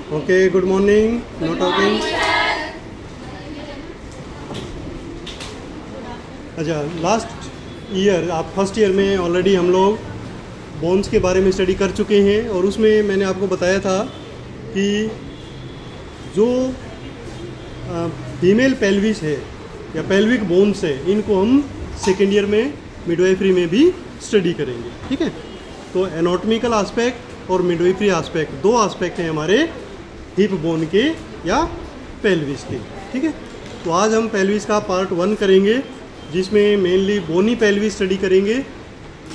Okay, good morning. Know talking. अच्छा, last year आप first year में ऑलरेडी हम लोग बोन्स के बारे में स्टडी कर चुके हैं और उसमें मैंने आपको बताया था कि जो फीमेल पेल्विस है या पेल्विक बोन्स है, इनको हम सेकेंड ईयर में मिडवाइफरी में भी स्टडी करेंगे। ठीक है, तो एनाटॉमिकल एस्पेक्ट और मिडवाइफरी एस्पेक्ट, दो एस्पेक्ट हैं हमारे हिप बोन के या पेल्विस के। ठीक है, तो आज हम पेल्विस का पार्ट 1 करेंगे जिसमें मेनली बोनी पेल्विस स्टडी करेंगे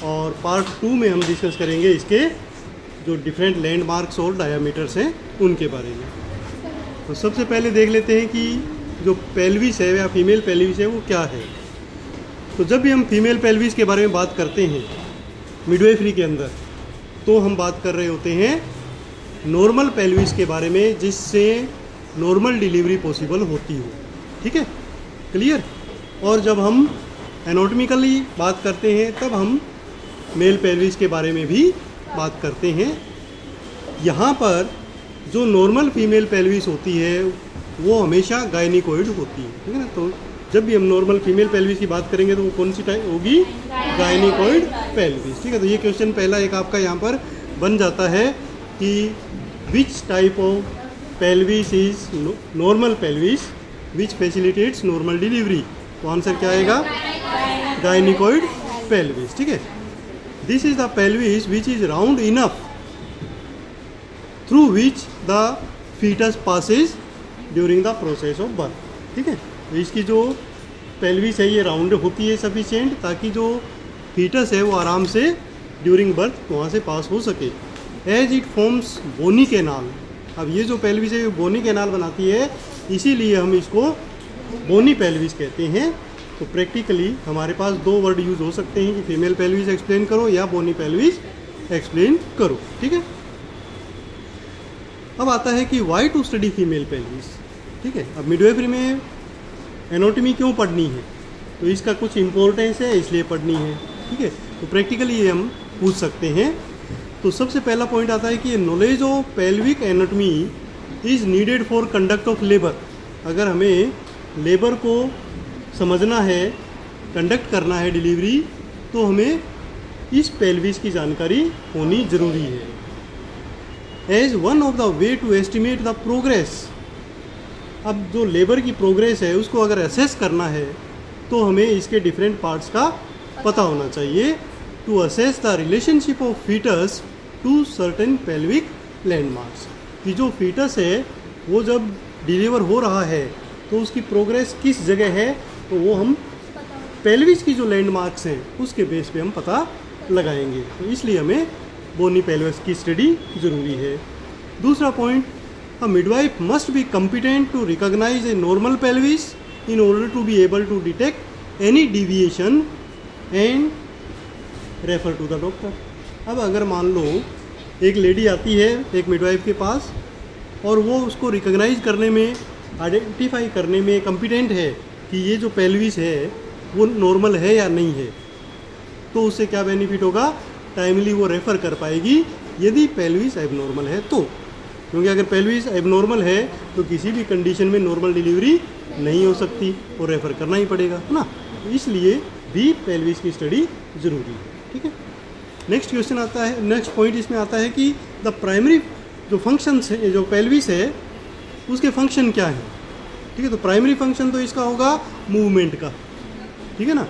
और पार्ट 2 में हम डिस्कस करेंगे इसके जो डिफरेंट लैंडमार्क्स और डायामीटर्स हैं उनके बारे में। तो सबसे पहले देख लेते हैं कि जो पेल्विस है या फीमेल पेल्विस है वो क्या है। तो जब भी हम फीमेल पेल्विस के बारे में बात करते हैं मिडवाइफरी के अंदर, तो हम बात कर रहे होते हैं नॉर्मल पेल्विस के बारे में जिससे नॉर्मल डिलीवरी पॉसिबल होती हो। ठीक है, क्लियर। और जब हम एनाटॉमिकली बात करते हैं तब हम मेल पेल्विस के बारे में भी बात करते हैं। यहाँ पर जो नॉर्मल फीमेल पेल्विस होती है वो हमेशा गायनिकोइड होती है। ठीक है ना, तो जब भी हम नॉर्मल फीमेल पेल्विस की बात करेंगे तो वो कौन सी टाइप होगी? गायनिकोइड पेल्विस। ठीक है, तो ये क्वेश्चन पहला एक आपका यहाँ पर बन जाता है कि which type of pelvis is normal pelvis which facilitates normal delivery. तो आंसर क्या आएगा? Gynaecoid pelvis. ठीक है, this is the pelvis which is round enough through which the foetus passes during the process of birth. ठीक है, तो इसकी जो पेल्विस है ये राउंड होती है सफिशिएंट ताकि जो फीटस है वो आराम से ड्यूरिंग बर्थ वहाँ से पास हो सके। As it forms bony canal. अब ये जो पेल्विस है ये बोनी कैनाल बनाती है, इसीलिए हम इसको बोनी पेल्विस कहते हैं। तो प्रैक्टिकली हमारे पास दो वर्ड यूज हो सकते हैं कि फीमेल पेल्विस एक्सप्लेन करो या बोनी पेल्विस एक्सप्लेन करो। ठीक है, अब आता है कि why to study female pelvis. ठीक है, अब मिडवाइफरी में एनाटॉमी क्यों पढ़नी है, तो इसका कुछ इम्पोर्टेंस है इसलिए पढ़नी है। ठीक है, तो प्रैक्टिकली ये हम पूछ सकते हैं। तो सबसे पहला पॉइंट आता है कि knowledge of pelvic anatomy is needed for conduct of labour. अगर हमें लेबर को समझना है, कंडक्ट करना है डिलीवरी, तो हमें इस पेल्विस की जानकारी होनी ज़रूरी है। As one of the way to estimate the progress. अब जो लेबर की प्रोग्रेस है उसको अगर असेस करना है तो हमें इसके डिफरेंट पार्ट्स का पता होना चाहिए to assess the relationship of foetus to certain pelvic landmarks. कि जो फीटस है वो जब डिलीवर हो रहा है तो उसकी प्रोग्रेस किस जगह है, तो वो हम पेल्विस की जो लैंडमार्क्स हैं उसके बेस पे हम पता लगाएंगे। तो इसलिए हमें बोनी पेल्विस की स्टडी ज़रूरी है। दूसरा point, a midwife must be competent to recognise a normal pelvis in order to be able to detect any deviation and refer to the doctor. अब अगर मान लो एक लेडी आती है एक मिडवाइफ के पास और वो उसको रिकॉग्नाइज करने में, आइडेंटिफाई करने में कॉम्पिटेंट है कि ये जो पेल्विस है वो नॉर्मल है या नहीं है, तो उससे क्या बेनिफिट होगा? टाइमली वो रेफ़र कर पाएगी यदि पेल्विस एबनॉर्मल है तो। क्योंकि अगर पेल्विस एबनॉर्मल है तो किसी भी कंडीशन में नॉर्मल डिलीवरी नहीं हो सकती और रेफ़र करना ही पड़ेगा, है ना। इसलिए भी पेल्विस की स्टडी ज़रूरी है। ठीक है, नेक्स्ट क्वेश्चन आता है, नेक्स्ट पॉइंट इसमें आता है कि द प्राइमरी जो फंक्शंस है, जो पेल्विस है उसके फंक्शन क्या है। ठीक है, तो प्राइमरी फंक्शन तो इसका होगा मूवमेंट का। ठीक है ना,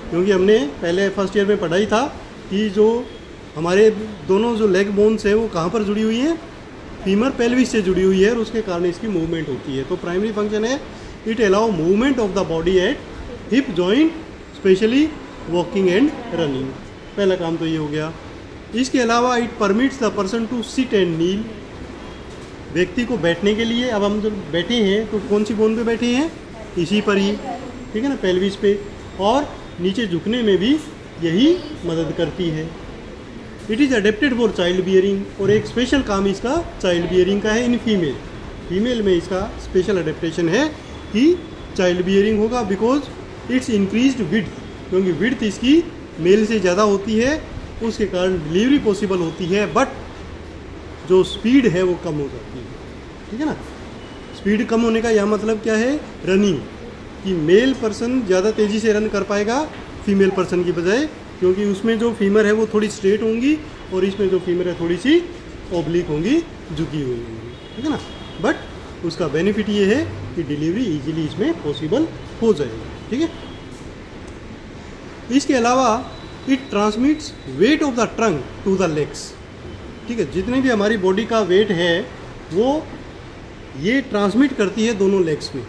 क्योंकि हमने पहले फर्स्ट ईयर में पढ़ा ही था कि जो हमारे दोनों जो लेग बोन्स है वो कहाँ पर जुड़ी हुई है? फीमर पेल्विस से जुड़ी हुई है और उसके कारण इसकी मूवमेंट होती है। तो प्राइमरी फंक्शन है it allow movement of the body at hip joint, specially walking and running. पहला काम तो ये हो गया। इसके अलावा it permits the person to sit and kneel. व्यक्ति को बैठने के लिए, अब हम जब बैठे हैं तो कौन सी बोन पे बैठे हैं? इसी पर ही। ठीक है ना, पेल्विस पे। और नीचे झुकने में भी यही मदद करती है। It is adapted for child bearing, और एक स्पेशल काम इसका चाइल्ड बियरिंग का है इन फीमेल। फीमेल में इसका स्पेशल अडेप्टेशन है कि चाइल्ड बियरिंग होगा बिकॉज इट्स इंक्रीज्ड विड्थ, क्योंकि विड्थ इसकी मेल से ज़्यादा होती है, उसके कारण डिलीवरी पॉसिबल होती है, बट जो स्पीड है वो कम हो जाती है। ठीक है ना। स्पीड कम होने का यह मतलब क्या है, रनिंग, कि मेल पर्सन ज़्यादा तेज़ी से रन कर पाएगा फीमेल पर्सन की बजाय, क्योंकि उसमें जो फीमर है वो थोड़ी स्ट्रेट होंगी और इसमें जो फीमर है थोड़ी सी ऑब्लिक होंगी, झुकी हुई होंगी, ठीक है ना। बट उसका बेनिफिट ये है कि डिलीवरी इजीली इसमें पॉसिबल हो जाएगी, ठीक है। इसके अलावा it transmits weight of the trunk to the legs, ठीक है। जितने भी हमारी बॉडी का वेट है वो ये ट्रांसमिट करती है दोनों लेग्स में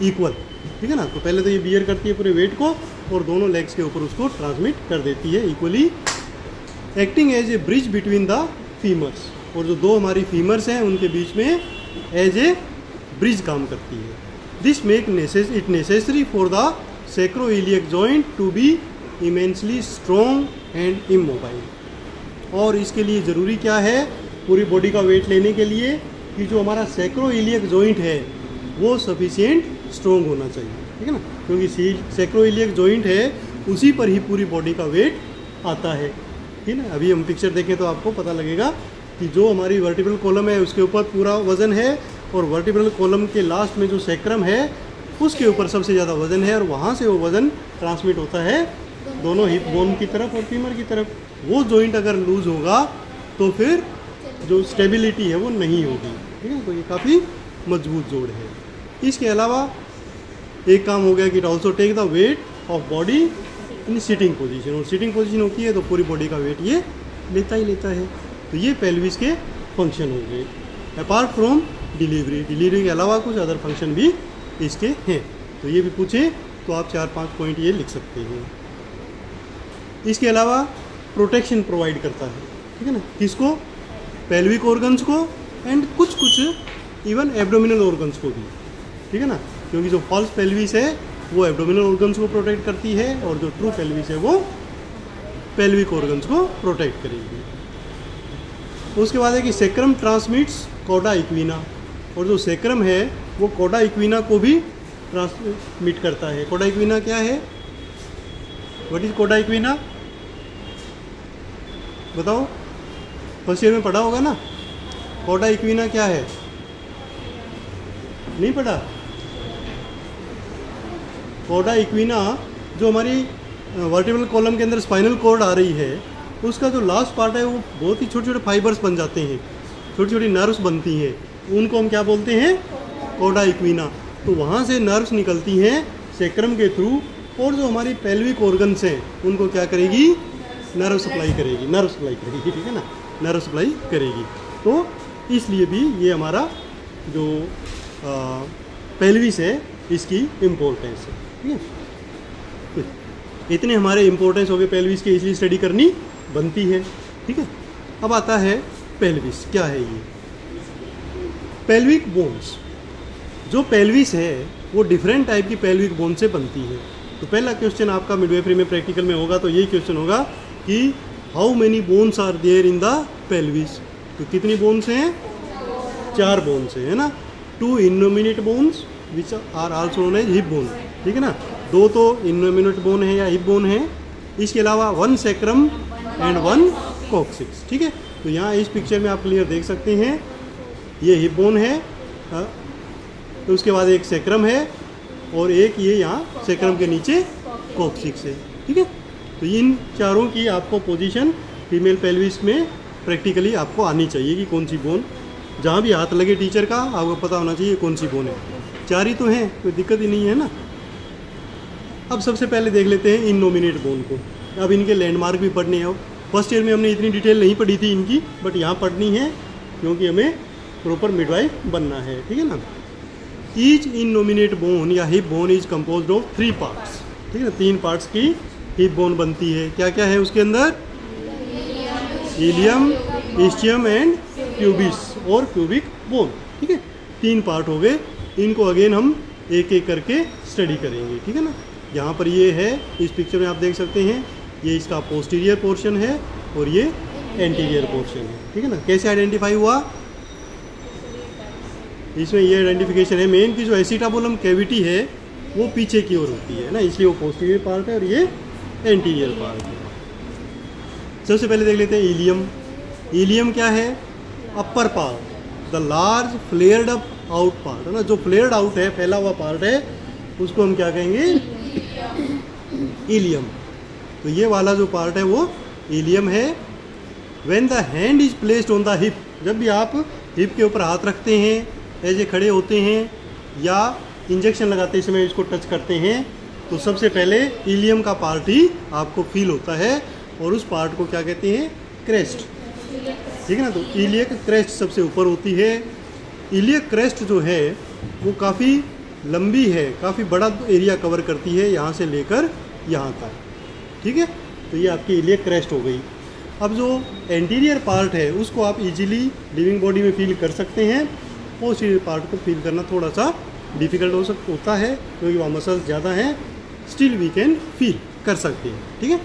इक्वल, ठीक है ना। तो पहले तो ये बियर करती है पूरे वेट को और दोनों लेग्स के ऊपर उसको ट्रांसमिट कर देती है equally, acting as a bridge between the femurs, और जो दो हमारी फीमर्स हैं उनके बीच में एज ए ब्रिज काम करती है। This make it necessary for the sacroiliac joint to be immensely strong and immobile, और इसके लिए ज़रूरी क्या है पूरी बॉडी का वेट लेने के लिए कि जो हमारा सैक्रोइलियक जॉइंट है वो सफिशिएंट स्ट्रॉन्ग होना चाहिए, ठीक है ना। क्योंकि सैक्रोइलियक जॉइंट है उसी पर ही पूरी बॉडी का वेट आता है, ठीक है ना। अभी हम पिक्चर देखें तो आपको पता लगेगा कि जो हमारी वर्टिब्रल कॉलम है उसके ऊपर पूरा वज़न है और वर्टिब्रल कॉलम के लास्ट में जो सैक्रम है उसके ऊपर सबसे ज़्यादा वज़न है, और वहाँ से वो वज़न ट्रांसमिट होता है दोनों हिप बोन की तरफ और फीमर की तरफ। वो जॉइंट अगर लूज़ होगा तो फिर जो स्टेबिलिटी है वो नहीं होगी, ठीक है। तो ये काफ़ी मजबूत जोड़ है। इसके अलावा एक काम हो गया कि it also take the weight of body in sitting position, और सिटिंग पोजीशन होती है तो पूरी बॉडी का वेट ये लेता ही लेता है। तो ये पेल्विस के फंक्शन हो गए। अपार्ट फ्रॉम डिलीवरी के अलावा कुछ अदर फंक्शन भी इसके हैं, तो ये भी पूछे तो आप 4-5 पॉइंट ये लिख सकते हैं। इसके अलावा प्रोटेक्शन प्रोवाइड करता है, ठीक है ना, किसको, पेल्विक ऑर्गन्स को एंड कुछ इवन एब्डोमिनल ऑर्गन्स को भी, ठीक है ना। क्योंकि जो फॉल्स पेल्विस है वो एब्डोमिनल ऑर्गन्स को प्रोटेक्ट करती है और जो ट्रू पेल्विस है वो पेल्विक ऑर्गन्स को प्रोटेक्ट करेगी। उसके बाद है कि सेक्रम ट्रांसमिट्स कॉडा इक्विना, और जो सेक्रम है वो कॉडा इक्विना को भी ट्रांसमिट करता है। कॉडा इक्विना क्या है, व्हाट इज कॉडा इक्विना, बताओ, फर्स्ट ईयर में पढ़ा होगा ना। कॉडा इक्विना क्या है, नहीं पढ़ा। कॉडा इक्विना जो हमारी वर्टिब्रल कॉलम के अंदर स्पाइनल कॉर्ड आ रही है उसका जो लास्ट पार्ट है वो बहुत ही छोटे छोटे फाइबर्स बन जाते हैं, छोटी छोटी नर्व्स बनती हैं, उनको हम क्या बोलते हैं, कॉडा इक्विना। तो वहाँ से नर्व्स निकलती हैं सेक्रम के थ्रू, और जो हमारी पेल्विक ऑर्गन्स हैं उनको क्या करेगी, नर्व सप्लाई करेगी, ठीक है ना, नर्व सप्लाई करेगी। तो इसलिए भी ये हमारा जो पेल्विस है इसकी इम्पोर्टेंस है, ठीक है। तो इतने हमारे इम्पोर्टेंस हो गए पेल्विस के, इसलिए स्टडी करनी बनती है, ठीक है। अब आता है पेल्विस, क्या है ये पेल्विक बोन्स। जो पेल्विस है वो डिफरेंट टाइप की पेल्विक बोन से बनती है। तो पहला क्वेश्चन आपका मिडवाइफरी में प्रैक्टिकल में होगा तो यही क्वेश्चन होगा कि how many bones are there in the pelvis. तो कितनी बोन्स हैं, 4 बोन्स हैं, है ना। 2 innominate bones which are also known as hip bone, ठीक है ना। 2 तो इनोमिनेट बोन है या हिप बोन है। इसके अलावा 1 सैक्रम एंड 1 कॉक्सिक्स, ठीक है। तो यहाँ इस पिक्चर में आप क्लियर देख सकते हैं ये हिप बोन है, तो उसके बाद एक सैक्रम है और एक ये यहाँ सैक्रम के नीचे कॉक्सिक्स है, ठीक है। तो इन चारों की आपको पोजीशन फीमेल पेल्विस में प्रैक्टिकली आपको आनी चाहिए कि कौन सी बोन, जहाँ भी हाथ लगे टीचर का आपको पता होना चाहिए कौन सी बोन है। 4 ही तो हैं, कोई दिक्कत ही नहीं है ना। अब सबसे पहले देख लेते हैं इनोमिनेट बोन को। अब इनके लैंडमार्क भी पढ़ने हैं। फर्स्ट ईयर में हमने इतनी डिटेल नहीं पढ़ी थी इनकी, बट यहाँ पढ़नी है क्योंकि हमें प्रॉपर मिडवाइफ बनना है, ठीक है ना। ईच इनोमिनेट बोन या hip bone is composed of 3 parts, ठीक है ना। 3 पार्ट्स की हिप बोन बनती है। क्या क्या है उसके अंदर, इलियम, इस्चियम एंड प्यूबिस और प्यूबिक बोन, ठीक है। 3 पार्ट हो गए। इनको अगेन हम एक एक करके स्टडी करेंगे, ठीक है ना। यहाँ पर ये है, इस पिक्चर में आप देख सकते हैं, ये इसका पोस्टीरियर पोर्शन है और ये एंटीरियर पोर्शन है, ठीक है ना। कैसे आइडेंटिफाई हुआ, इसमें ये आइडेंटिफिकेशन है मेन की जो एसिटाबुलम कैविटी है वो पीछे की ओर होती है ना, इसलिए वो पोस्टीरियर पार्ट है और ये एंटीरियर पार्ट है। सबसे पहले देख लेते हैं इलियम। इलियम क्या है, upper part, the large flared up out part, है ना, जो फ्लेयर्ड आउट है, फैला हुआ पार्ट है, उसको हम क्या कहेंगे, इलियम। तो ये वाला जो पार्ट है वो इलियम है। When the hand is placed on the hip, जब भी आप हिप के ऊपर हाथ रखते हैं, ऐसे खड़े होते हैं या इंजेक्शन लगाते समय इसको टच करते हैं, तो सबसे पहले इलियम का पार्ट ही आपको फील होता है, और उस पार्ट को क्या कहते हैं, क्रेस्ट, ठीक है ना। तो इलियक क्रेस्ट सबसे ऊपर होती है। इलियक क्रेस्ट जो है वो काफ़ी लंबी है, काफ़ी बड़ा एरिया कवर करती है, यहाँ से लेकर यहाँ तक, ठीक है। तो ये आपकी इलियक क्रेस्ट हो गई। अब जो एंटीरियर पार्ट है उसको आप इजीली लिविंग बॉडी में फील कर सकते हैं, पोस्टीरियर पार्ट को फील करना थोड़ा सा डिफ़िकल्ट होता है क्योंकि वहाँ मसल्स ज़्यादा हैं, स्टिल वी कैन फील कर सकते हैं, ठीक है।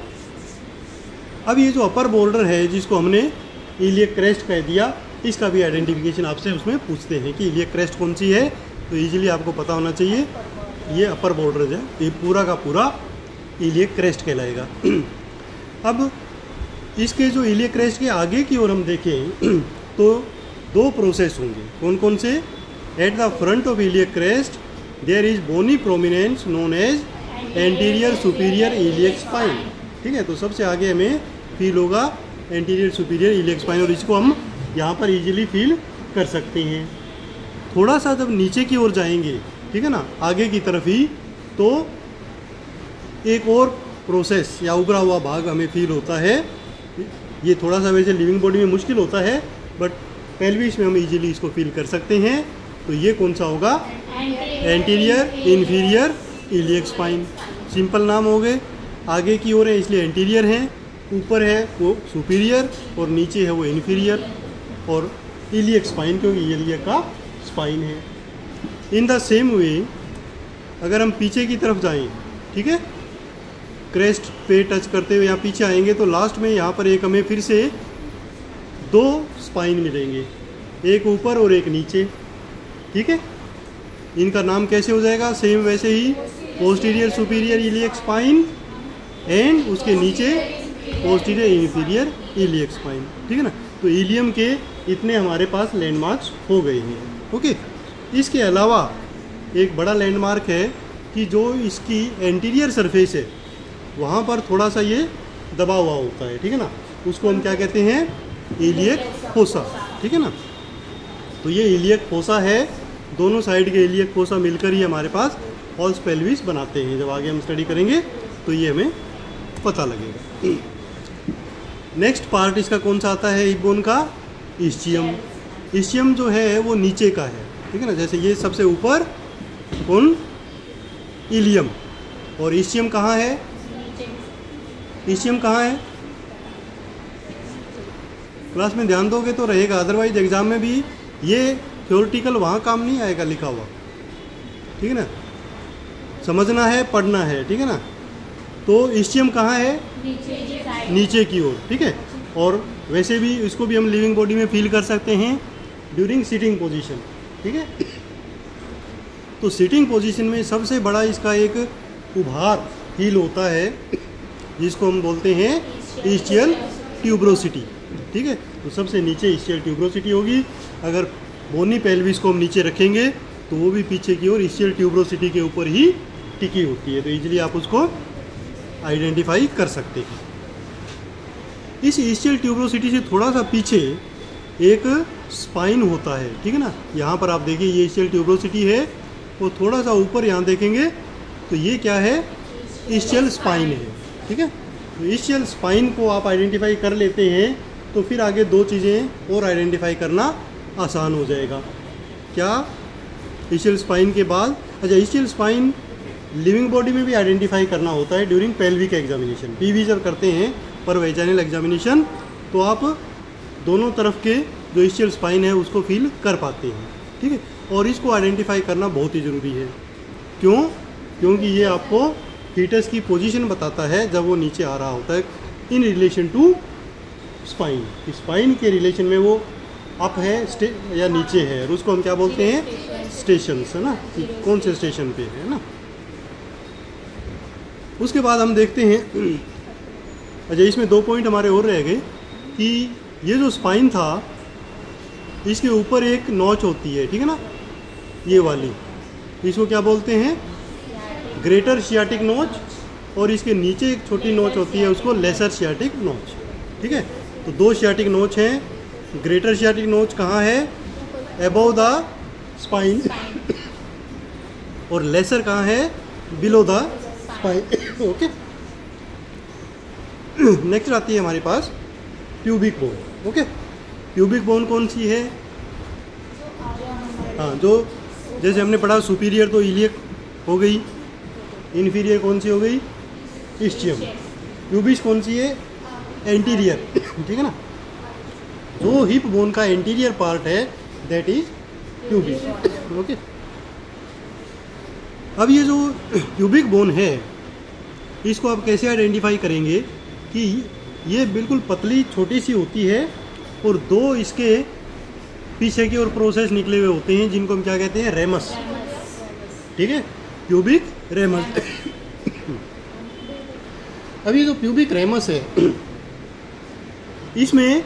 अब ये जो अपर बोर्डर है जिसको हमने इलियक क्रेस्ट कह दिया, इसका भी आइडेंटिफिकेशन आपसे उसमें पूछते हैं कि इलियक क्रेस्ट कौन सी है, तो इजीली आपको पता होना चाहिए ये अपर बोर्डर है, ये पूरा का पूरा इलियक क्रेस्ट कहलाएगा। अब इसके जो इलियक क्रेस्ट के आगे की ओर हम देखें तो दो प्रोसेस होंगे, कौन कौन से। At the front of iliac crest there is bony prominence known as anterior superior iliac spine, ठीक है। तो सबसे आगे हमें फील होगा एंटीरियर सुपीरियर इलियक स्पाइन, और इसको हम यहाँ पर इजीली फील कर सकते हैं। थोड़ा सा जब नीचे की ओर जाएंगे, ठीक है ना, आगे की तरफ ही, तो एक और प्रोसेस या उभरा हुआ भाग हमें फील होता है। ये थोड़ा सा वैसे लिविंग बॉडी में मुश्किल होता है, बट पेल्विस में हम इजीली इसको फील कर सकते हैं। तो ये कौन सा होगा, anterior inferior iliac spine. Simple नाम हो गए, आगे की ओर है इसलिए एंटीरियर है, ऊपर है वो सुपीरियर और नीचे है वो इन्फीरियर, और इलियक स्पाइन क्योंकि ये इलियक का स्पाइन है। इन द सेम वे अगर हम पीछे की तरफ जाएं, ठीक है, क्रेस्ट पे टच करते हुए यहाँ पीछे आएंगे तो लास्ट में यहाँ पर एक हमें फिर से दो स्पाइन मिलेंगे, एक ऊपर और एक नीचे, ठीक है। इनका नाम कैसे हो जाएगा, सेम वैसे ही, posterior superior iliac spine and उसके नीचे पोस्टीरियर इन्फीरियर इलियक स्पाइन, ठीक है ना। तो इलियम के इतने हमारे पास लैंडमार्क्स हो गए हैं, ओके। इसके अलावा एक बड़ा लैंडमार्क है कि जो इसकी एंटीरियर सरफेस है वहाँ पर थोड़ा सा ये दबा हुआ होता है, ठीक है ना, उसको हम क्या कहते हैं, इलियक फोसा, ठीक है ना। तो ये इलियक फोसा है, दोनों साइड के इलियक फोसा मिलकर ही हमारे पास हॉल्स पेल्विस बनाते हैं। जब आगे हम स्टडी करेंगे तो ये हमें पता लगेगा। नेक्स्ट पार्ट इसका कौन सा आता है, हिप बोन का, इस्चियम। इस्चियम जो है वो नीचे का है, ठीक है ना। जैसे ये सबसे ऊपर कौन, इलियम, और इस्चियम कहाँ है, इस्चियम कहाँ है, क्लास में ध्यान दोगे तो रहेगा, अदरवाइज एग्जाम में भी ये थ्योरेटिकल वहाँ काम नहीं आएगा लिखा हुआ, ठीक है ना। समझना है, पढ़ना है, ठीक है ना। तो इस्चियम कहाँ है, नीचे की ओर, ठीक है। और वैसे भी इसको भी हम लिविंग बॉडी में फील कर सकते हैं ड्यूरिंग सिटिंग पोजीशन, ठीक है। तो सिटिंग पोजीशन में सबसे बड़ा इसका एक उभार फील होता है जिसको हम बोलते हैं इस्चियल ट्यूबरोसिटी, ठीक है। तो सबसे नीचे इस्चियल ट्यूबरोसिटी होगी। अगर बोनी पेल्विस को हम नीचे रखेंगे तो वो भी पीछे की ओर इस्चियल ट्यूबरोसिटी के ऊपर ही टिकी होती है, तो इजीली आप उसको आइडेंटिफाई कर सकते हैं। इस इस्चियल ट्यूबरोसिटी से थोड़ा सा पीछे एक स्पाइन होता है, ठीक है ना। यहाँ पर आप देखिए ये इस्चियल ट्यूबरोसिटी है, वो थोड़ा सा ऊपर यहाँ देखेंगे तो ये क्या है, इस्चियल स्पाइन है, ठीक है। तो इस्चियल स्पाइन को आप आइडेंटिफाई कर लेते हैं तो फिर आगे दो चीज़ें और आइडेंटिफाई करना आसान हो जाएगा। क्या, इस्चियल स्पाइन के बाद, अच्छा, इस्चियल स्पाइन लिविंग बॉडी में भी आइडेंटिफाई करना होता है ड्यूरिंग पेल्विक एग्जामिनेशन। पीवी जब करते हैं पर वेजाइनल एग्जामिनेशन तो आप दोनों तरफ के जो इस्चियल स्पाइन है उसको फील कर पाते हैं, ठीक है। और इसको आइडेंटिफाई करना बहुत ही ज़रूरी है। क्यों, क्योंकि ये आपको फीटस की पोजीशन बताता है जब वो नीचे आ रहा होता है in relation to spine. Spine के रिलेशन में वो अप है या नीचे है, और उसको हम क्या बोलते हैं, स्टेशंस, है ना, कौन से स्टेशन पे है ना। उसके बाद हम देखते हैं, अच्छा, इसमें दो पॉइंट हमारे और रह गए कि ये जो स्पाइन था इसके ऊपर एक नॉच होती है, ठीक है ना, ये वाली, इसको क्या बोलते हैं, ग्रेटर सियाटिक नॉच, और इसके नीचे एक छोटी नॉच होती है, उसको लेसर सियाटिक नॉच, ठीक है। तो दो सियाटिक नॉच हैं। ग्रेटर सियाटिक नॉच कहाँ है, अबव द स्पाइन, और लेसर कहाँ है, below the spine. Okay, next आती है हमारे पास pubic bone. Okay, pubic bone कौन सी है, हाँ, जो जैसे हमने पढ़ा सुपीरियर तो इलियक हो गई, इन्फीरियर कौन सी हो गई, इस्चियम। प्यूबिस कौन सी है, एंटीरियर, ठीक है ना, जो हिप बोन का एंटीरियर पार्ट है दैट इज प्यूबिस। ओके, अब ये जो प्यूबिक बोन है इसको आप कैसे आइडेंटिफाई करेंगे कि ये बिल्कुल पतली छोटी सी होती है और दो इसके पीछे की ओर प्रोसेस निकले हुए होते हैं जिनको हम क्या कहते हैं, रेमस, ठीक है, प्यूबिक रेमस। अब ये जो प्यूबिक रेमस है इसमें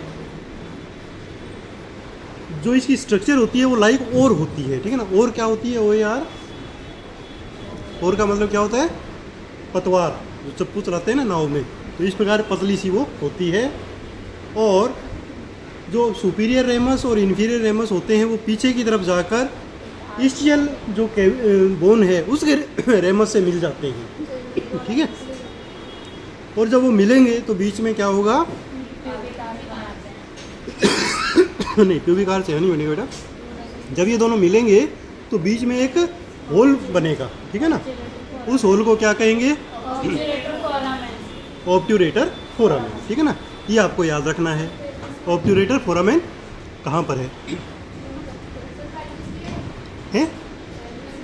जो इसकी स्ट्रक्चर होती है वो लाइक ओर होती है, ठीक है ना। ओर क्या होती है, ओ यार, ओर का मतलब क्या होता है, पतवार, जो चप्पू चलाते हैं ना नाव में, तो इस प्रकार पतली सी वो होती है। और जो सुपीरियर रेमस और इन्फीरियर रेमस होते हैं वो पीछे की तरफ जाकर इस्चियल जो बोन है उसके रेमस से मिल जाते हैं, ठीक है। और जब वो मिलेंगे तो बीच में क्या होगा, नहीं, प्यूबिक आर्च नहीं बनेगा बेटा। जब ये दोनों मिलेंगे तो बीच में एक होल बनेगा, ठीक है ना, उस होल को क्या कहेंगे, ऑब्ट्यूरेटर फोरामेन, ठीक है ना। ये आपको याद रखना है, ऑब्ट्यूरेटर फोरामेन कहाँ पर है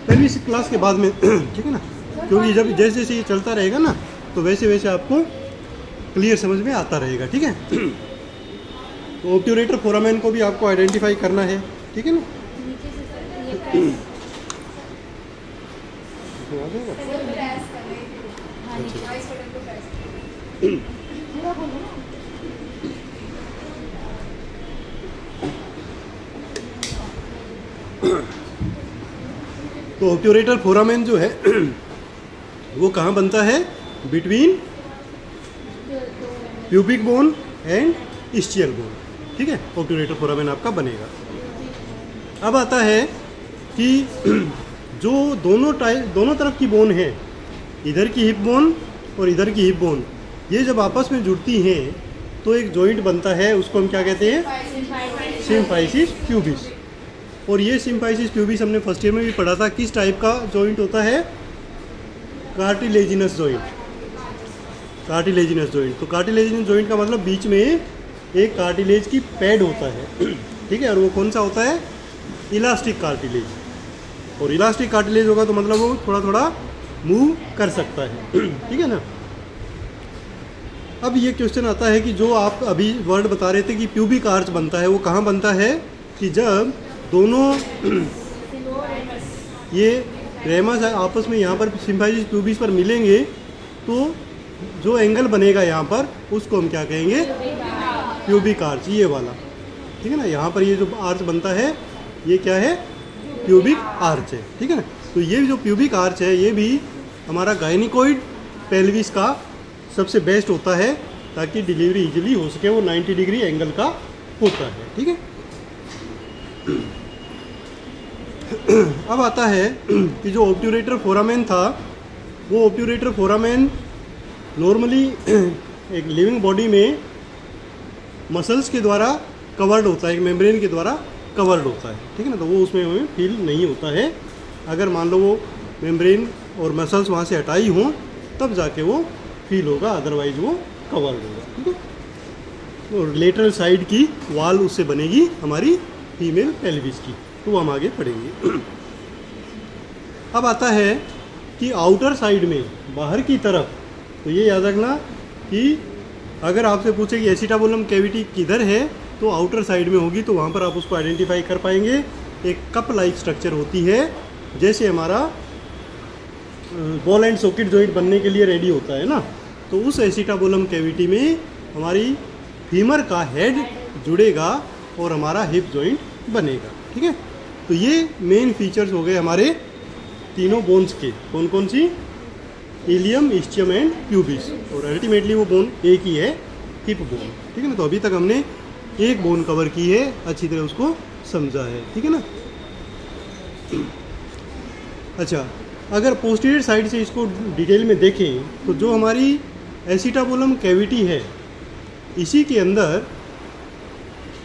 पहली क्लास के बाद में, ठीक है ना, क्योंकि जब जैसे जैसे ये चलता रहेगा ना तो वैसे वैसे आपको क्लियर समझ में आता रहेगा, ठीक है। तो ऑब्ट्यूरेटर फोरामेन को भी आपको आइडेंटिफाई करना है, ठीक है ना। तो ऑब्ट्यूरेटर फोरामेन जो है वो कहाँ बनता है, between pubic bone and ischial bone, ठीक है। ऑब्ट्यूरेटर फोरामेन आपका बनेगा। अब आता है कि जो दोनों तरफ की बोन है, इधर की हिप बोन और इधर की हिप बोन, ये जब आपस में जुड़ती हैं तो एक जॉइंट बनता है, उसको हम क्या कहते हैं, सिम्फाइसिस प्यूबिस। और ये सिम्फाइसिस प्यूबिस हमने फर्स्ट ईयर में भी पढ़ा था, किस टाइप का जॉइंट होता है, कार्टिलेजिनस जॉइंट, कार्टिलेजिनस जॉइंट। तो कार्टिलेजिनस जॉइंट का मतलब बीच में एक कार्टिलेज की पैड होता है, ठीक है, और वो कौन सा होता है, इलास्टिक कार्टिलेज। और इलास्टिक कार्टिलेज होगा तो मतलब वो थोड़ा थोड़ा मूव कर सकता है, ठीक है ना। अब ये क्वेश्चन आता है कि जो आप अभी वर्ड बता रहे थे कि प्यूबिक आर्च बनता है, वो कहाँ बनता है, कि जब दोनों ये रेमस आपस में यहाँ पर सिम्फाइसिस प्यूबिस पर मिलेंगे तो जो एंगल बनेगा यहाँ पर उसको हम क्या कहेंगे, प्यूबिक आर्च, ये वाला, ठीक है ना। यहाँ पर ये जो आर्च बनता है ये क्या है, प्यूबिक आर्च है, ठीक है ना। तो ये जो प्यूबिक आर्च है ये भी हमारा गायनिकोइड पेल्विस का सबसे बेस्ट होता है ताकि डिलीवरी इजीली हो सके, वो 90 डिग्री एंगल का होता है, ठीक है। अब आता है कि जो ऑब्ट्यूरेटर फोरामेन था, वो ऑब्ट्यूरेटर फोरामेन नॉर्मली एक लिविंग बॉडी में मसल्स के द्वारा कवर्ड होता है, एक मेम्ब्रेन के द्वारा कवर्ड होता है, ठीक है ना। तो वो उसमें हमें फील नहीं होता है, अगर मान लो वो मेम्ब्रेन और मसल्स वहाँ से हटाई हों तब जाके वो फील होगा, अदरवाइज वो कवर्ड होगा, ठीक है। और लेटरल साइड की वाल उससे बनेगी हमारी फीमेल पेल्विस की, तो वो हम आगे पढ़ेंगे। अब आता है कि आउटर साइड में, बाहर की तरफ, तो ये याद रखना कि अगर आपसे पूछे कि एसिटाबुलम कैविटी किधर है तो आउटर साइड में होगी, तो वहाँ पर आप उसको आइडेंटिफाई कर पाएंगे। एक कप लाइक स्ट्रक्चर होती है, जैसे हमारा बॉल एंड सॉकेट जॉइंट बनने के लिए रेडी होता है ना, तो उस एसिटाबुलम कैविटी में हमारी फीमर का हेड जुड़ेगा और हमारा हिप जॉइंट बनेगा। ठीक है, तो ये मेन फीचर्स हो गए हमारे तीनों बोन्स के। कौन कौन सी? Ilium, ischium and pubis. और अल्टीमेटली वो बोन एक ही है, हिप बोन। ठीक है ना, तो अभी तक हमने एक बोन कवर की है, अच्छी तरह उसको समझा है। ठीक है ना। अच्छा, अगर पोस्टीरियर साइड से इसको डिटेल में देखें तो जो हमारी एसिटाबुलम कैविटी है, इसी के अंदर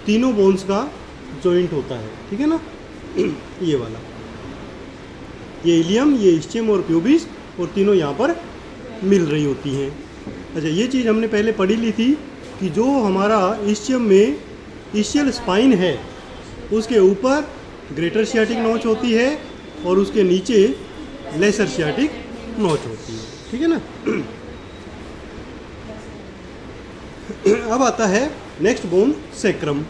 तीनों बोन्स का जॉइंट होता है। ठीक है ना, ये वाला, ये इलियम, ये इस्चियम और प्यूबिस, और तीनों यहाँ पर मिल रही होती हैं। अच्छा, ये चीज़ हमने पहले पढ़ी ली थी कि जो हमारा इस्चियम में इस्चियल स्पाइन है, उसके ऊपर ग्रेटर सियाटिक नॉच होती है और उसके नीचे लेसर सियाटिक नॉच होती है। ठीक है ना। अब आता है नेक्स्ट बोन, सेक्रम।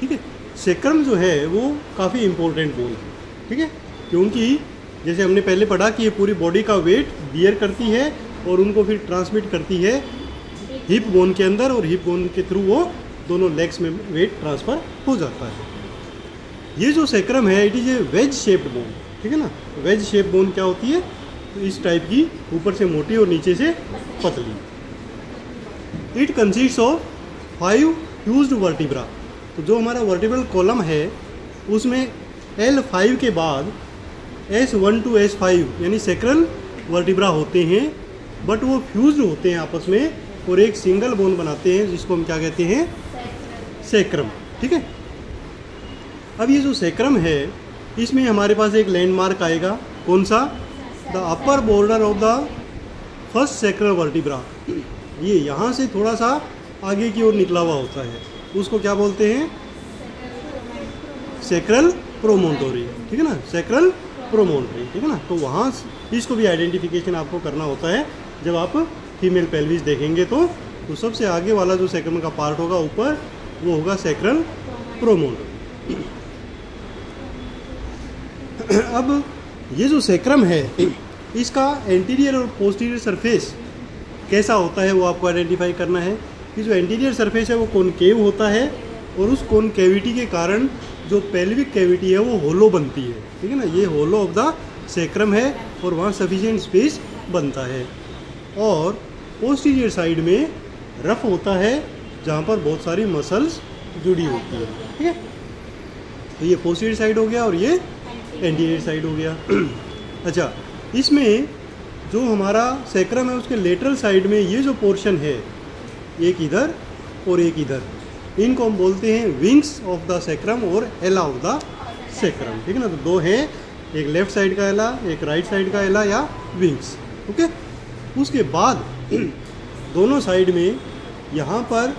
ठीक है, सेक्रम जो है वो काफ़ी इम्पोर्टेंट बोन है। ठीक है, क्योंकि जैसे हमने पहले पढ़ा कि ये पूरी बॉडी का वेट बियर करती है और उनको फिर ट्रांसमिट करती है हिप बोन के अंदर, और हिप बोन के थ्रू वो दोनों लेग्स में वेट ट्रांसफ़र हो जाता है। ये जो सेक्रम है, it is a wedge shaped bone. ठीक है ना, वेज शेप बोन क्या होती है? तो इस टाइप की, ऊपर से मोटी और नीचे से पतली। It consist of 5 fused vertebra. तो जो हमारा वर्टिब्रल कॉलम है उसमें L5 के बाद S1 to S5 यानी सेक्रल वर्टिब्रा होते हैं, बट वो फ्यूज्ड होते हैं आपस में और एक सिंगल बोन बनाते हैं, जिसको हम क्या कहते हैं? सेक्रम। ठीक है, अब ये जो सेक्रम है, इसमें हमारे पास एक लैंडमार्क आएगा। कौन सा? The upper border of the first sacral vertebra. ये यहाँ से थोड़ा सा आगे की ओर निकला हुआ होता है, उसको क्या बोलते हैं? सेक्रल प्रोमोन्टोरी। ठीक है ना, सेक्रल प्रोमोन्टरी। ठीक है ना, तो वहाँ इसको भी आइडेंटिफिकेशन आपको करना होता है जब आप फीमेल पेल्विस देखेंगे। तो सबसे आगे वाला जो सेक्रम का पार्ट होगा ऊपर, वो होगा सेक्रल प्रोमोन्टरी। अब ये जो सेक्रम है, इसका एंटीरियर और पोस्टीरियर सरफेस कैसा होता है वो आपको आइडेंटिफाई करना है। कि जो एंटीरियर सरफेस है वो कॉनकेव होता है, और उस कॉनकेविटी के कारण जो पेल्विक कैविटी है वो होलो बनती है। ठीक है ना, ये होलो ऑफ द सेक्रम है और वहाँ सफिशिएंट स्पेस बनता है। और पोस्टीरियर साइड में रफ होता है, जहाँ पर बहुत सारी मसल्स जुड़ी होती है। ठीक है, तो ये पोस्टीरियर साइड हो गया और ये एंटीरियर साइड हो गया। अच्छा, इसमें जो हमारा सेक्रम है उसके लेटरल साइड में ये जो पोर्शन है, एक इधर और एक इधर, इनको हम बोलते हैं विंग्स ऑफ द सेक्रम और एला ऑफ द सेक्रम। ठीक है ना, तो दो हैं, एक लेफ्ट साइड का एला, एक राइट साइड का एला या विंग्स। ओके, उसके बाद दोनों साइड में यहाँ पर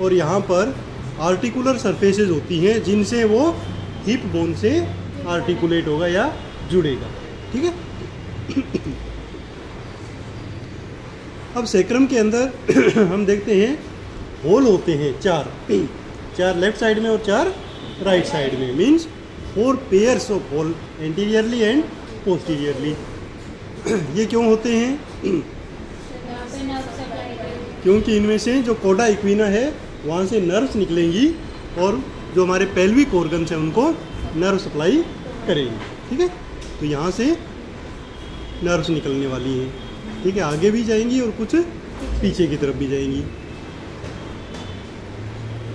और यहाँ पर आर्टिकुलर सरफेसेस होती हैं, जिनसे वो हिप बोन से आर्टिकुलेट होगा या जुड़ेगा। ठीक है। अब सेक्रम के अंदर हम देखते हैं होल होते हैं चार लेफ्ट साइड में और 4 राइट साइड में, means 4 pairs of hole anteriorly and posteriorly. ये क्यों होते हैं? क्योंकि इनमें से जो कोडा इक्विना है वहाँ से नर्व्स निकलेंगी और जो हमारे पेल्विक ऑर्गन्स हैं उनको नर्व सप्लाई करेंगी। ठीक है, तो यहाँ से नर्व्स निकलने वाली हैं। ठीक है, आगे भी जाएंगी और कुछ पीछे की तरफ भी जाएंगी।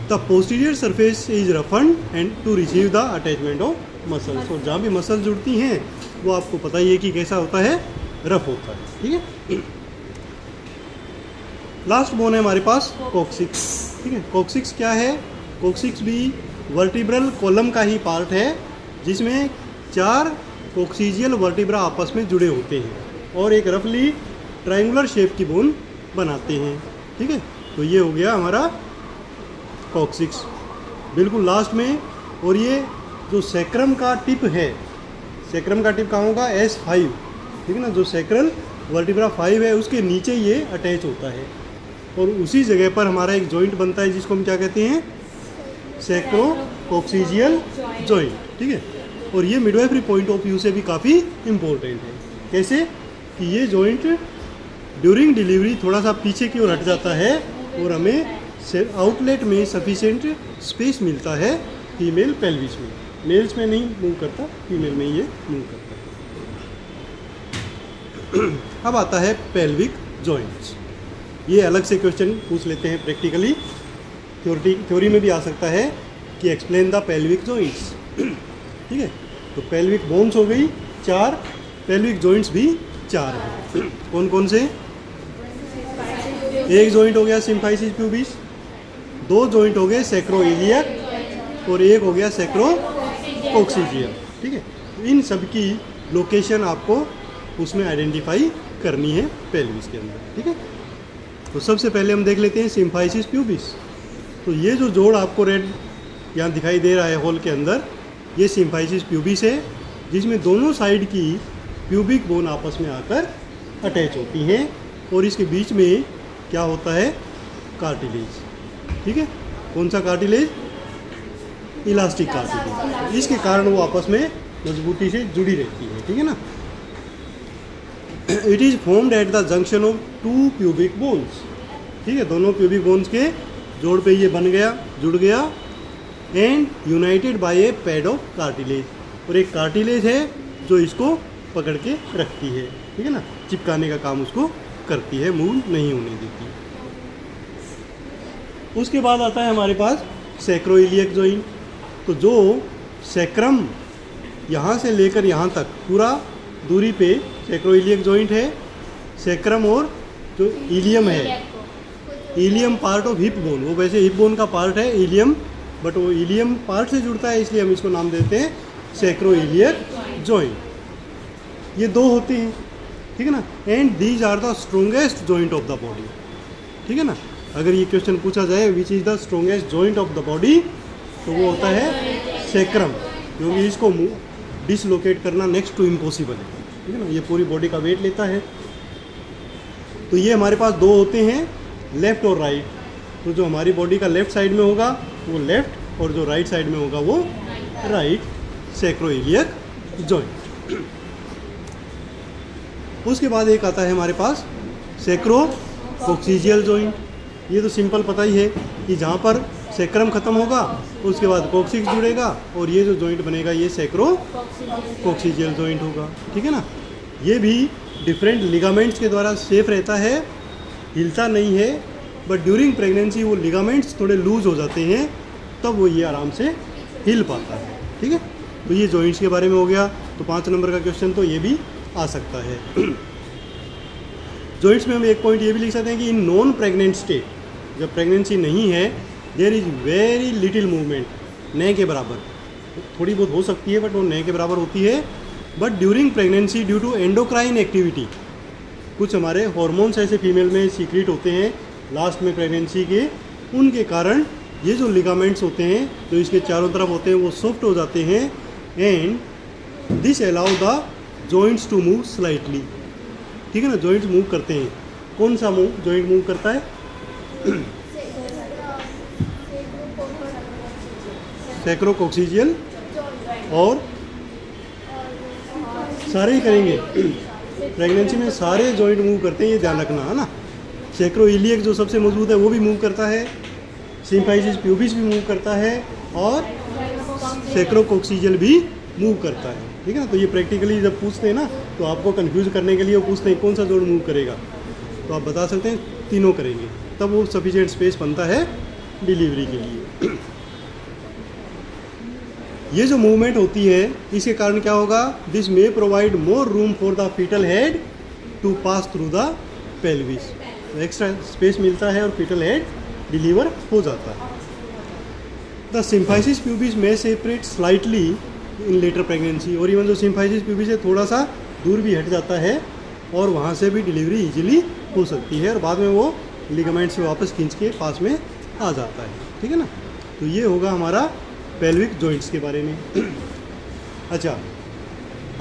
The posterior surface is roughened and to receive the attachment of muscles. और जहाँ भी मसल जुड़ती हैं वो आपको पता ही है कि कैसा होता है, रफ होता है। ठीक है, लास्ट बोन है हमारे पास कॉक्सिक्स। ठीक है, कॉक्सिक्स क्या है? कॉक्सिक्स भी वर्टिब्रल कॉलम का ही पार्ट है, जिसमें 4 कोक्सीजियल वर्टिब्रा आपस में जुड़े होते हैं और एक रफली ट्रायंगुलर शेप की बोन बनाते हैं। ठीक है, तो ये हो गया हमारा कॉक्सिक्स बिल्कुल लास्ट में। और ये जो सेक्रम का टिप है, सेक्रम का टिप कहाँ होगा? S5। ठीक है ना, जो सेक्रल वर्टिब्रा 5 है उसके नीचे ये अटैच होता है और उसी जगह पर हमारा एक जॉइंट बनता है जिसको हम क्या कहते हैं? सैक्रोकोक्सीजियल जॉइंट। ठीक है, और ये मिडवाइफरी पॉइंट ऑफ व्यू से भी काफ़ी इम्पोर्टेंट है। कैसे? कि ये जॉइंट ड्यूरिंग डिलीवरी थोड़ा सा पीछे की ओर हट जाता है और हमें आउटलेट में सफिशिएंट स्पेस मिलता है फीमेल पेल्विस में, मेल्स में नहीं मूव करता, फीमेल में ये मूव करता है। अब आता है पेल्विक जॉइंट्स। ये अलग से क्वेश्चन पूछ लेते हैं प्रैक्टिकली, थ्योरी में भी आ सकता है कि एक्सप्लेन द पेल्विक जॉइंट्स। ठीक है, तो पेल्विक बोन्स हो गई 4, पेल्विक जॉइंट्स भी 4 हैं। कौन कौन से? एक जॉइंट हो गया सिम्फाइसिस प्यूबिस, 2 जॉइंट हो गए सैक्रोइलियक और एक हो गया सैक्रोकोक्सिजियल। ठीक है, इन सब की लोकेशन आपको उसमें आइडेंटिफाई करनी है पेल्विस के अंदर। ठीक है, तो सबसे पहले हम देख लेते हैं सिम्फाइसिस प्यूबिस। तो ये जो जोड़ आपको रेड यहाँ दिखाई दे रहा है होल के अंदर, ये सिम्फाइसिस प्यूबिस है, जिसमें दोनों साइड की प्यूबिक बोन आपस में आकर अटैच होती हैं और इसके बीच में क्या होता है? कार्टिलेज। ठीक है, कौन सा कार्टिलेज? Elastic cartilage. इसके कारण वो आपस में मजबूती से जुड़ी रहती है। ठीक है ना। It is formed at the junction of 2 pubic bones. ठीक है, दोनों प्यूबिक बोन्स के जोड़ पे ये बन गया, जुड़ गया, and united by a pad of cartilage. और एक कार्टिलेज है जो इसको पकड़ के रखती है। ठीक है ना, चिपकाने का काम उसको करती है, मूव नहीं होने देती। उसके बाद आता है हमारे पास सैक्रोइलियक जॉइंट। तो जो सैक्रम यहाँ से लेकर यहाँ तक पूरा दूरी पे सैक्रोइलियक जॉइंट है। सैक्रम और जो इलियम है, ilium part of hip bone, वो वैसे हिप बोन का पार्ट है इलियम, बट वो इलियम पार्ट से जुड़ता है, इसलिए हम इसको नाम देते हैं सैक्रोइलियक जॉइंट। ये 2 होते हैं। ठीक है ना, and these are the strongest joint of the body. ठीक है ना, अगर ये क्वेश्चन पूछा जाए which is the strongest joint of the body, तो वो होता है सैक्रम, क्योंकि इसको डिसलोकेट करना नेक्स्ट टू इम्पॉसिबल है। ठीक है ना, ये पूरी बॉडी का वेट लेता है। तो ये हमारे पास 2 होते हैं, लेफ्ट और राइट। तो जो हमारी बॉडी का लेफ्ट साइड में होगा वो लेफ्ट, और जो राइट साइड में होगा वो राइट, सैक्रोइलियक जॉइंट। उसके बाद एक आता है हमारे पास सैक्रोकोक्सिजियल जॉइंट। ये तो सिंपल पता ही है कि जहाँ पर सैक्रम खत्म होगा उसके बाद कोक्सिक्स जुड़ेगा और ये जो जॉइंट बनेगा ये सैक्रोकोक्सिजियल जॉइंट होगा। ठीक है ना, ये भी डिफरेंट लिगामेंट्स के द्वारा सेफ रहता है, हिलता नहीं है, बट ड्यूरिंग प्रेगनेंसी वो लिगामेंट्स थोड़े लूज हो जाते हैं, तब वो ये आराम से हिल पाता है। ठीक है, तो ये जॉइंट्स के बारे में हो गया। तो 5 नंबर का क्वेश्चन तो ये भी आ सकता है। जॉइंट्स में हम एक पॉइंट ये भी लिख सकते हैं कि इन नॉन प्रेग्नेंट स्टेट, जब प्रेगनेंसी नहीं है, there is very little movement, नए के बराबर, थोड़ी बहुत हो सकती है बट वो नए के बराबर होती है। But during pregnancy due to endocrine activity, कुछ हमारे हॉर्मोन्स ऐसे फीमेल में सीक्रेट होते हैं लास्ट में प्रेगनेंसी के, उनके कारण ये जो लिगामेंट्स होते हैं जो इसके चारों तरफ होते हैं वो सॉफ्ट हो जाते हैं, and this allow the joints to move slightly. ठीक है ना, जॉइंट्स मूव करते हैं। कौन सा जॉइंट मूव करता है? सैक्रोकोक्सिजियल, और सारे ही करेंगे। प्रेगनेंसी में सारे जॉइंट मूव करते हैं, ये ध्यान रखना है ना। सैक्रोइलियक जो सबसे मजबूत है वो भी मूव करता है, सिम्फाइसिस प्यूबिस भी मूव करता है, और सैक्रोकोक्सिजियल भी मूव करता है। ठीक है ना, तो ये प्रैक्टिकली जब पूछते हैं ना तो आपको कंफ्यूज करने के लिए वो पूछते हैं कौन सा जोड़ मूव करेगा, तो आप बता सकते हैं तीनों करेंगे, तब वो सफिशिएंट स्पेस बनता है डिलीवरी के लिए। ये जो मूवमेंट होती है इसके कारण क्या होगा? This may provide more room for the foetal head to pass through the pelvis, extra space मिलता है और फीटल हेड डिलीवर हो जाता है। The symphysis pubis may separate slightly in later pregnancy, और इवन जो सिम्फाइसिस प्यूबिस है थोड़ा सा दूर भी हट जाता है और वहाँ से भी डिलीवरी इजीली हो सकती है, और बाद में वो लिगामेंट से वापस खींच के पास में आ जाता है। ठीक है ना, तो ये होगा हमारा पेल्विक जॉइंट्स के बारे में। अच्छा,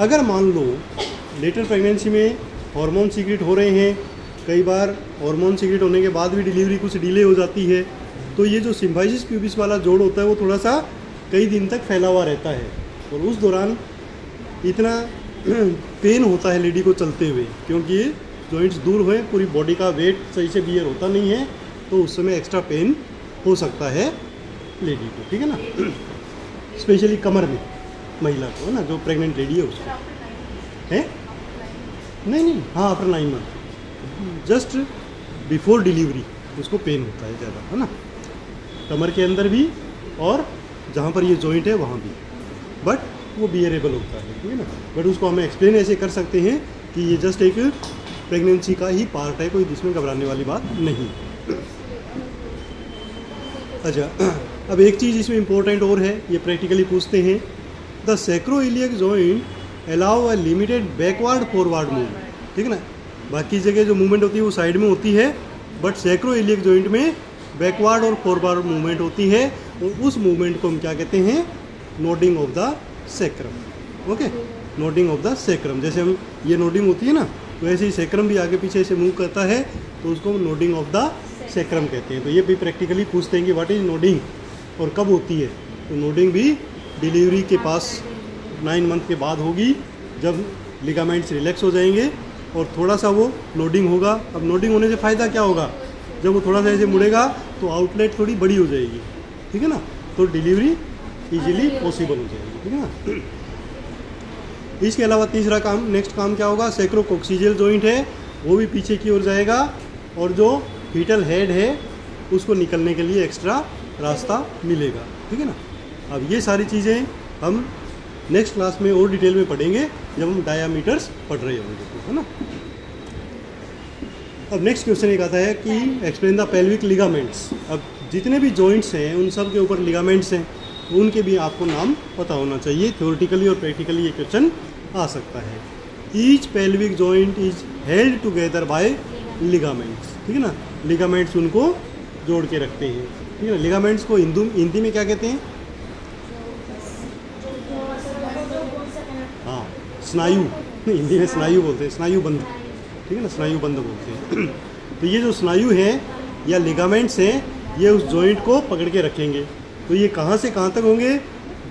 अगर मान लो लेटर प्रेगनेंसी में हार्मोन सीक्रेट हो रहे हैं, कई बार हार्मोन सीक्रेट होने के बाद भी डिलीवरी कुछ डिले हो जाती है, तो ये जो सिम्फाइसिस प्यूबिस वाला जोड़ होता है वो थोड़ा सा कई दिन तक फैला हुआ रहता है, और उस दौरान इतना पेन होता है लेडी को चलते हुए, क्योंकि ये जॉइंट्स दूर हुए, पूरी बॉडी का वेट सही से बियर होता नहीं है, तो उस समय एक्स्ट्रा पेन हो सकता है लेडी को। ठीक है ना, स्पेशली कमर में महिला को, है ना, जो प्रेग्नेंट लेडी है उसको है। नहीं, हाँ, after 9 month just before delivery उसको पेन होता है ज़्यादा, है ना, कमर के अंदर भी और जहाँ पर ये जॉइंट है वहाँ भी, बट वो बियरेबल होता है, ठीक है ना। बट उसको हमें एक्सप्लेन ऐसे कर सकते हैं कि ये जस्ट एक प्रेगनेंसी का ही पार्ट है, कोई जिसमें घबराने वाली बात नहीं। अच्छा, अब एक चीज़ इसमें इम्पोर्टेंट और है, ये प्रैक्टिकली पूछते हैं, the sacroiliac joint allow a limited backward forward movement, ठीक है ना। बाकी जगह जो मूवमेंट होती है वो साइड में होती है, बट सैक्रोइलियक जॉइंट में बैकवर्ड और फॉरवर्ड मूवमेंट होती है, और उस मूवमेंट को हम क्या कहते हैं, nodding of the sacrum. Okay, nodding of the sacrum. जैसे हम ये नोडिंग होती है ना, तो ऐसे ही सैक्रम भी आगे पीछे से मूव करता है, तो उसको नोडिंग ऑफ द सैक्रम कहते हैं। तो ये भी प्रैक्टिकली पूछते हैं कि व्हाट इज नोडिंग और कब होती है। तो नोडिंग भी डिलीवरी के पास 9 मंथ के बाद होगी, जब लिगामेंट्स रिलैक्स हो जाएंगे और थोड़ा सा वो नोडिंग होगा। अब नोडिंग होने से फ़ायदा क्या होगा, जब वो थोड़ा सा ऐसे मुड़ेगा तो आउटलेट थोड़ी बड़ी हो जाएगी, ठीक है ना, तो डिलीवरी इजीली पॉसिबल हो जाएगी, ठीक है ना। इसके अलावा तीसरा काम, नेक्स्ट काम क्या होगा, सैक्रोकोक्सीजियल जॉइंट है वो भी पीछे की ओर जाएगा, और जो फीटल हेड है उसको निकलने के लिए एक्स्ट्रा रास्ता मिलेगा, ठीक है ना। अब ये सारी चीज़ें हम नेक्स्ट क्लास में और डिटेल में पढ़ेंगे जब हम डायामीटर्स पढ़ रहे होंगे, है ना। अब नेक्स्ट क्वेश्चन एक आता है कि एक्सप्लेन द पेल्विक लिगामेंट्स। अब जितने भी जॉइंट्स हैं उन सब के ऊपर लिगामेंट्स हैं, उनके भी आपको नाम पता होना चाहिए। थ्योरेटिकली और प्रैक्टिकली ये क्वेश्चन आ सकता है। Each pelvic joint is held together by ligaments, ठीक है ना। लिगामेंट्स उनको जोड़ के रखते हैं, ठीक है ना। लिगामेंट्स को हिंदी में क्या कहते हैं, हाँ, स्नायु, हिंदी में स्नायु बोलते हैं, स्नायु बंध, ठीक है ना, स्नायु बंध बोलते हैं। तो ये जो स्नायु है या लिगामेंट्स हैं, ये उस जॉइंट को पकड़ के रखेंगे। तो ये कहाँ से कहाँ तक होंगे,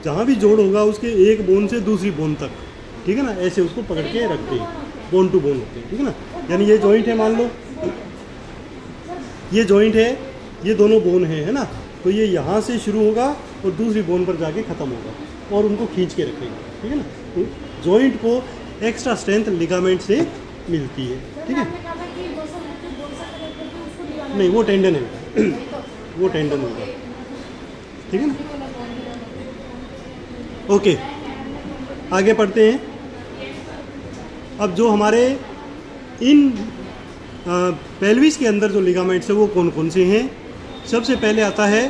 जहाँ भी जोड़ होगा उसके एक बोन से दूसरी बोन तक, ठीक है ना, ऐसे उसको पकड़ के रखते हैं, बोन टू बोन होते हैं, ठीक है ना। यानी ये जॉइंट है, मान लो ये जॉइंट है, ये दोनों बोन है ना, तो ये यहाँ से शुरू होगा और दूसरी बोन पर जाके ख़त्म होगा, और उनको खींच के रखेंगे, ठीक है ना। तो जॉइंट को एक्स्ट्रा स्ट्रेंथ लिगामेंट से मिलती है, ठीक है। नहीं, वो टेंडन है वो टेंडन होगा, ठीक है ना। ओके, आगे पढ़ते हैं। अब जो हमारे इन पेल्विस के अंदर जो लिगामेंट्स है वो कौन कौन से हैं, सबसे पहले आता है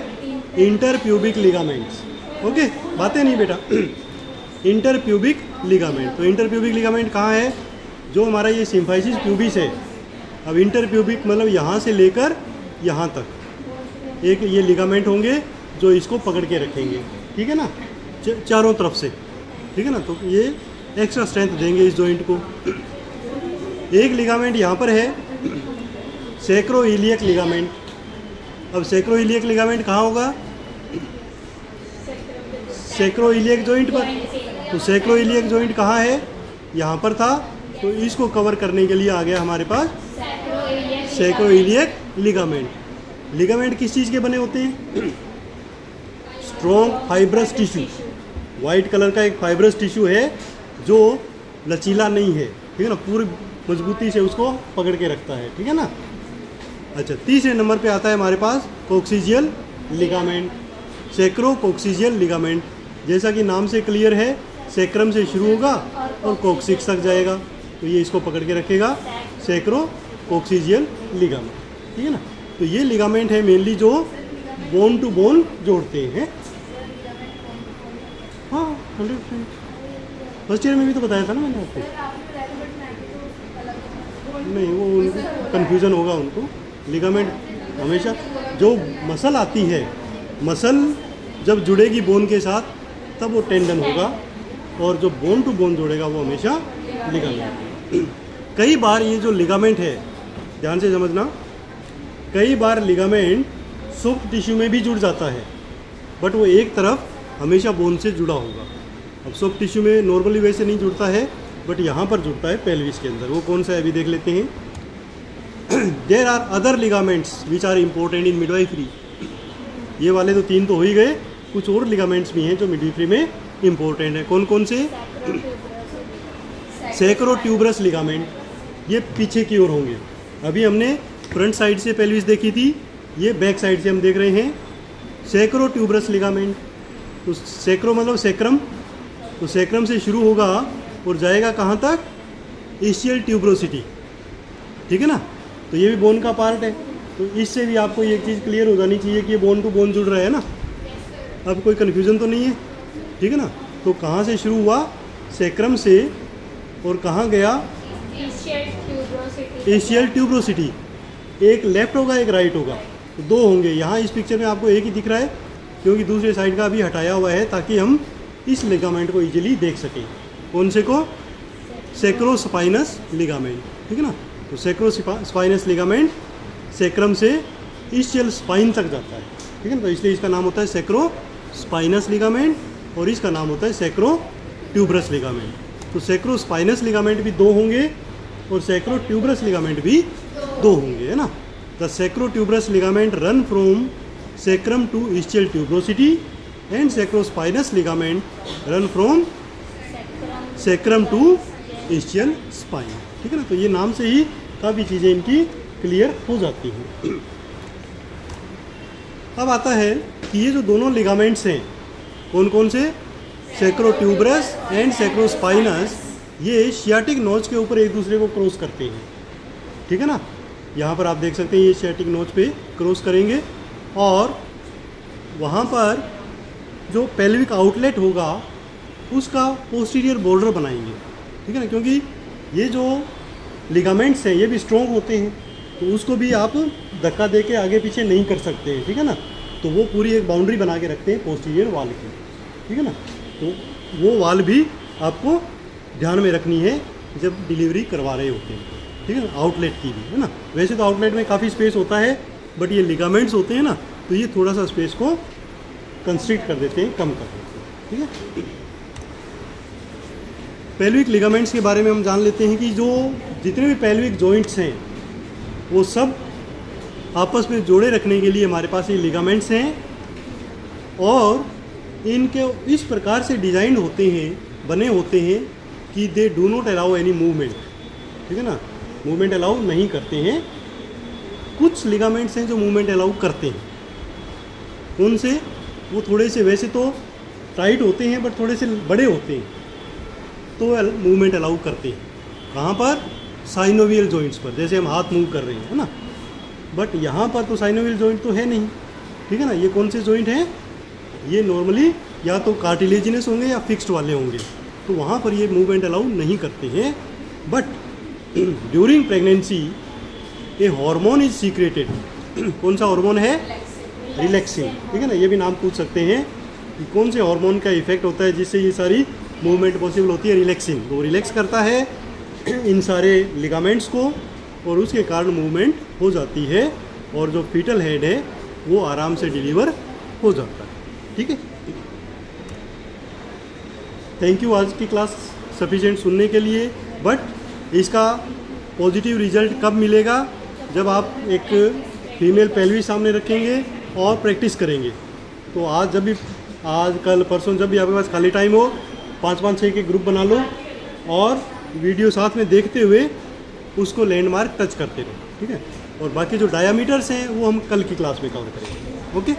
इंटरप्यूबिक लिगामेंट्स। ओके, बातें नहीं बेटा, इंटरप्यूबिक लिगामेंट। तो इंटरप्यूबिक लिगामेंट कहाँ है, जो हमारा ये सिम्फाइसिस प्यूबिस है। अब इंटरप्यूबिक मतलब यहाँ से लेकर यहाँ तक एक ये लिगामेंट होंगे जो इसको पकड़ के रखेंगे, ठीक है ना, चारों तरफ से, ठीक है ना। तो ये एक्स्ट्रा स्ट्रेंथ देंगे इस जॉइंट को। एक लिगामेंट यहाँ पर है, सैक्रोइलियक लिगामेंट। अब सैक्रोइलियक लिगामेंट कहाँ होगा, सैक्रोइलियक जॉइंट पर। तो सैक्रोइलियक जॉइंट कहाँ है, यहाँ पर था, तो इसको कवर करने के लिए आ गया हमारे पास सैक्रोइलियक लिगामेंट। लिगामेंट किस चीज़ के बने होते हैं, strong fibrous tissue, white colour का एक फाइब्रस टिश्यू है जो लचीला नहीं है, ठीक है ना, पूरी मजबूती से उसको पकड़ के रखता है, ठीक है ना। अच्छा, तीसरे नंबर पे आता है हमारे पास कोक्सीजियल लिगामेंट, सैक्रोकोक्सीजियल लिगामेंट। जैसा कि नाम से क्लियर है, सैक्रम से शुरू होगा और कोक्सिक्स तक जाएगा, तो ये इसको पकड़ के रखेगा, सैक्रोकोक्सीजियल लिगामेंट, ठीक है ना। तो ये लिगामेंट है मेनली जो बोन टू बोन जोड़ते हैं। हाँ, 100%। फर्स्ट ईयर में भी तो बताया था ना मैंने आपको। नहीं, वो उनको कन्फ्यूज़न होगा उनको। लिगामेंट हमेशा जो मसल आती है, मसल जब जुड़ेगी बोन के साथ तब वो टेंडन होगा, और जो बोन टू बोन जोड़ेगा वो हमेशा लिगामेंट। कई बार ये जो लिगामेंट है, ध्यान से समझना, कई बार लिगामेंट सॉफ्ट टिश्यू में भी जुड़ जाता है, बट वो एक तरफ हमेशा बोन से जुड़ा होगा। अब सॉफ्ट टिश्यू में नॉर्मली वैसे नहीं जुड़ता है, बट यहाँ पर जुड़ता है पेल्विस के अंदर। वो कौन सा है अभी देख लेते हैं। There are other ligaments which are important in midwifery. ये वाले तो 3 तो हो ही गए, कुछ और लिगामेंट्स भी हैं जो मिडवाइफरी में इम्पोर्टेंट है। कौन कौन से? सैक्रोट्यूबरस लिगामेंट, ये पीछे की ओर होंगे। अभी हमने फ्रंट साइड से पेल्विस देखी थी, ये बैक साइड से हम देख रहे हैं सैक्रोट्यूबरस लिगामेंट। तो सैक्रो मतलब सैक्रम, तो सैक्रम से शुरू होगा और जाएगा कहाँ तक? इस्चियल ट्यूबरोसिटी, ठीक है ना। तो ये भी बोन का पार्ट है। तो इससे भी आपको ये चीज़ क्लियर हो जानी चाहिए कि ये बोन टू बोन जुड़ रहा है ना। अब कोई कन्फ्यूज़न तो नहीं है, ठीक है ना। तो कहाँ से शुरू हुआ? सैक्रम से, और कहाँ गया? Ischial tuberosity. एक लेफ्ट होगा एक राइट होगा, तो दो होंगे। यहाँ इस पिक्चर में आपको एक ही दिख रहा है क्योंकि दूसरे साइड का भी हटाया हुआ है ताकि हम इस लिगामेंट को इजीली देख सकें। कौन से को? सैक्रोस्पाइनस लिगामेंट, ठीक है ना। तो सैक्रोस्पाइनस लिगामेंट सैक्रम से इस्चियल स्पाइन तक जाता है, ठीक है ना। तो इसलिए इसका नाम होता है सैक्रोस्पाइनस लिगामेंट और इसका नाम होता है सैक्रोट्यूबरस लिगामेंट। तो सैक्रोस्पाइनस लिगामेंट भी दो होंगे और सैक्रोट्यूबरस लिगामेंट भी दो होंगे, है ना। The sacrotuberous ligament run from sacrum to ischial tuberosity and sacrospinous ligament run from sacrum to ischial spine, ठीक है ना। तो ये नाम से ही काफ़ी चीज़ें इनकी क्लियर हो जाती हैं। अब आता है कि ये जो दोनों लिगामेंट्स हैं, कौन कौन से? सैक्रोट्यूबरस एंड सैक्रोस्पाइनस, ये शियाटिक नोच के ऊपर एक दूसरे को क्रॉस करते हैं, ठीक है ना। यहाँ पर आप देख सकते हैं ये शियाटिक नोच पे क्रॉस करेंगे और वहाँ पर जो पेल्विक आउटलेट होगा उसका पोस्टीरियर बॉर्डर बनाएंगे, ठीक है ना। क्योंकि ये जो लिगामेंट्स हैं ये भी स्ट्रॉन्ग होते हैं, तो उसको भी आप धक्का दे के आगे पीछे नहीं कर सकते हैं, ठीक है ना। तो वो पूरी एक बाउंड्री बना के रखते हैं पोस्टीरियर वाल की, ठीक है ना। तो वो वाल भी आपको ध्यान में रखनी है जब डिलीवरी करवा रहे होते हैं, ठीक है ना। आउटलेट की भी, है ना। वैसे तो आउटलेट में काफ़ी स्पेस होता है, बट ये लिगामेंट्स होते हैं ना, तो ये थोड़ा सा स्पेस को कंस्ट्रिक्ट कर देते हैं, कम कर देते हैं, ठीक है। पेल्विक लिगामेंट्स के बारे में हम जान लेते हैं कि जो जितने भी पेल्विक जॉइंट्स हैं वो सब आपस में जोड़े रखने के लिए हमारे पास ये लिगामेंट्स हैं और इनके इस प्रकार से डिज़ाइन होते हैं, बने होते हैं कि they do not allow any movement, ठीक है ना। मूवमेंट अलाउ नहीं करते हैं। कुछ लिगामेंट्स हैं जो मूवमेंट अलाउ करते हैं। कौन से? वो थोड़े से वैसे तो टाइट होते हैं बट थोड़े से बड़े होते हैं, तो मूवमेंट अलाउ करते हैं। कहाँ पर? साइनोवियल जॉइंट्स पर, जैसे हम हाथ मूव कर रहे हैं, है ना। बट यहाँ पर तो साइनोवियल जॉइंट तो है नहीं, ठीक है ना। ये कौन से जॉइंट हैं? ये नॉर्मली या तो कार्टिलेजिनस होंगे या फिक्स्ड वाले होंगे, तो वहाँ पर ये मूवमेंट अलाउ नहीं करते हैं। But during pregnancy A hormone is secreted. कौन सा हार्मोन है? रिलैक्सिन, ठीक है ना। ये भी नाम पूछ सकते हैं कि कौन से हार्मोन का इफेक्ट होता है जिससे ये सारी मूवमेंट पॉसिबल होती है? रिलैक्सिन। तो रिलैक्स करता है इन सारे लिगामेंट्स को और उसके कारण मूवमेंट हो जाती है और जो फीटल हेड है वो आराम से डिलीवर हो जाता है, ठीक है। थैंक यू आज की क्लास सफिशिएंट सुनने के लिए। बट इसका पॉजिटिव रिजल्ट कब मिलेगा? जब आप एक फीमेल पेल्विस सामने रखेंगे और प्रैक्टिस करेंगे। तो आज जब भी, आज कल परसों जब भी आपके पास खाली टाइम हो, 5-5-6 के ग्रुप बना लो और वीडियो साथ में देखते हुए उसको लैंडमार्क टच करते रहो, ठीक है। और बाकी जो डायामीटर्स हैं वो हम कल की क्लास में कवर करेंगे, ओके।